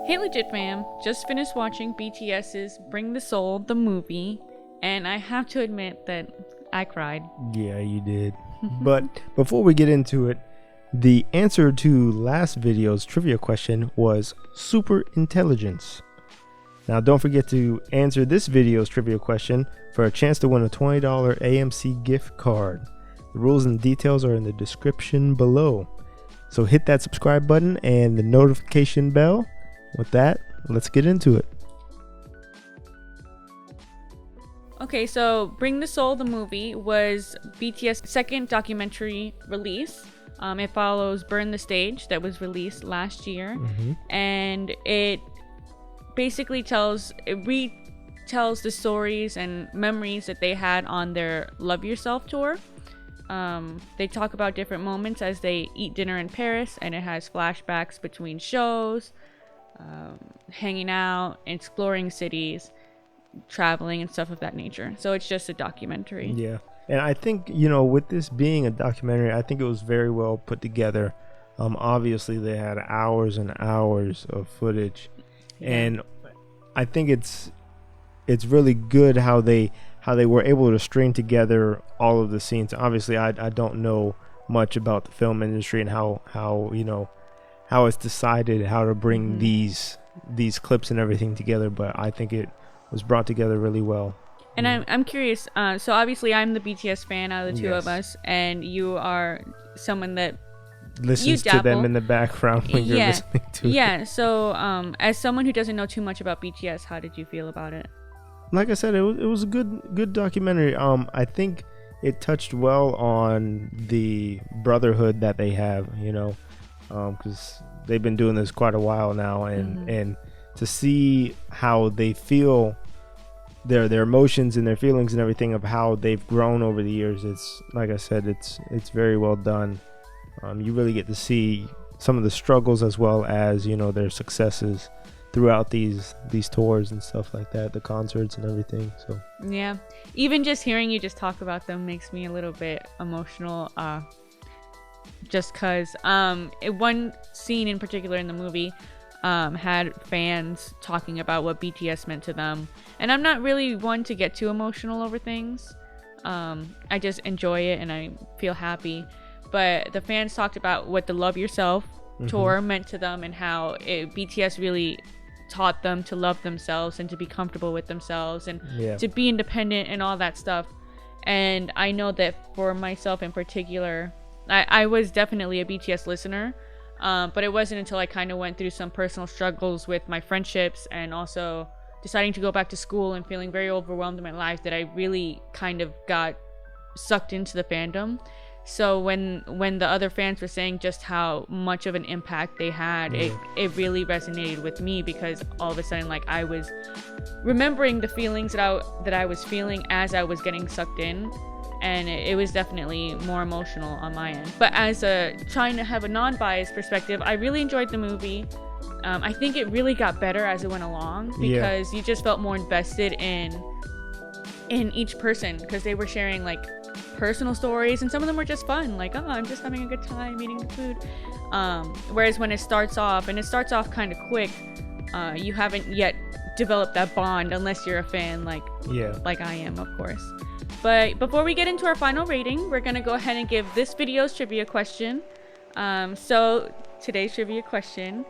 Hey Legit fam, just finished watching BTS's Bring the Soul, the movie, and I have to admit that I cried. Yeah, you did. But before we get into it, the answer to last video's trivia question was super intelligence. Now don't forget to answer this video's trivia question for a chance to win a $20 AMC gift card. The rules and details are in the description below. So hit that subscribe button and the notification bell. With that, let's get into it. Okay, so Bring the Soul, the movie, was BTS' second documentary release. It follows Burn the Stage, that was released last year. And it basically retells the stories and memories that they had on their Love Yourself tour. They talk about different moments as they eat dinner in Paris, and it has flashbacks between shows, hanging out, exploring cities, traveling, and stuff of that nature. So it's just a documentary. Yeah. And I think, with this being a documentary, I think it was very well put together. Obviously, they had hours and hours of footage. Yeah. And I think it's really good how they were able to string together all of the scenes. Obviously, I don't know much about the film industry and how it's decided how to bring these clips and everything together, but I think it was brought together really well. And I'm curious, so obviously I'm the BTS fan out of the two of us, and you are someone that listens to them in the background when you're listening to it. Yeah, so as someone who doesn't know too much about BTS, how did you feel about it? Like I said, it was a good documentary. I think it touched well on the brotherhood that they have, because they've been doing this quite a while now, and to see how they feel, their emotions and their feelings and everything of how they've grown over the years, it's like I said, it's very well done. You really get to see some of the struggles as well as their successes throughout these tours and stuff like that, the concerts and everything. So yeah, even just hearing you just talk about them makes me a little bit emotional, just because one scene in particular in the movie had fans talking about what BTS meant to them, and I'm not really one to get too emotional over things. I just enjoy it and I feel happy, but the fans talked about what the Love Yourself tour meant to them, and how BTS really taught them to love themselves and to be comfortable with themselves and to be independent and all that stuff. And I know that for myself in particular, I was definitely a BTS listener, but it wasn't until I kind of went through some personal struggles with my friendships and also deciding to go back to school and feeling very overwhelmed in my life that I really kind of got sucked into the fandom. So when the other fans were saying just how much of an impact they had, it really resonated with me, because all of a sudden, like, I was remembering the feelings that I was feeling as I was getting sucked in, and it was definitely more emotional on my end. But as trying to have a non-biased perspective, I really enjoyed the movie. I think it really got better as it went along, because you just felt more invested in each person, because they were sharing like personal stories, and some of them were just fun, like, oh, I'm just having a good time eating the food. Whereas when it starts off kind of quick, you haven't yet developed that bond unless you're a fan like I am, of course. But before we get into our final rating, we're gonna go ahead and give this video's trivia question. So today's trivia question,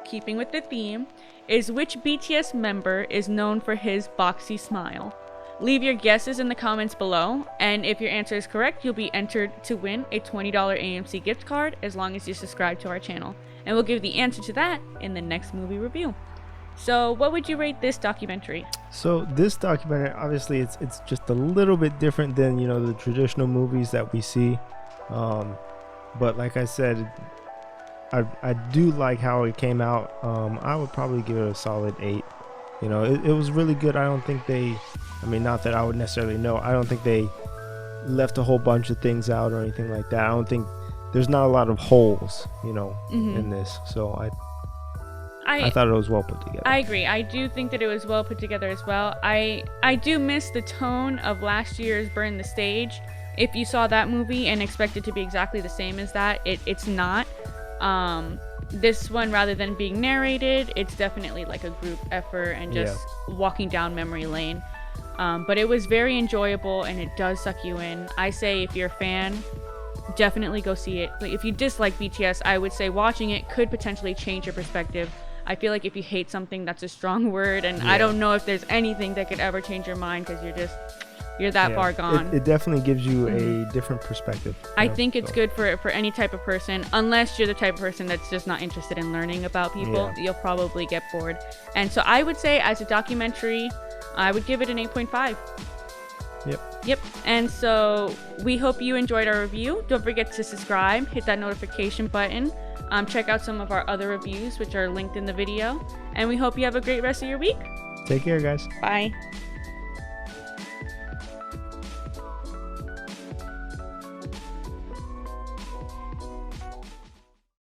keeping with the theme, is which BTS member is known for his boxy smile? Leave your guesses in the comments below, and if your answer is correct, you'll be entered to win a $20 AMC gift card as long as you subscribe to our channel. And we'll give the answer to that in the next movie review. So what would you rate this documentary? So this documentary, obviously it's just a little bit different than the traditional movies that we see, but like I said, I do like how it came out. I would probably give it a solid 8. It was really good. I don't think not that I would necessarily know, I don't think they left a whole bunch of things out or anything like that. I don't think there's not a lot of holes in this, so I thought it was well put together. I agree. I do think that it was well put together as well. I do miss the tone of last year's Burn the Stage. If you saw that movie and expect it to be exactly the same as that, it's not. This one, rather than being narrated, it's definitely like a group effort and just walking down memory lane. But it was very enjoyable, and it does suck you in. I say if you're a fan, definitely go see it. Like, if you dislike BTS, I would say watching it could potentially change your perspective. I feel like if you hate something, that's a strong word, and I don't know if there's anything that could ever change your mind, because you're that far gone. It definitely gives you a different perspective. I think it's good for any type of person, unless you're the type of person that's just not interested in learning about people. You'll probably get bored. And so I would say, as a documentary, I would give it an 8.5. Yep. And so we hope you enjoyed our review. Don't forget to subscribe, hit that notification button. Check out some of our other reviews, which are linked in the video. And we hope you have a great rest of your week. Take care, guys. Bye.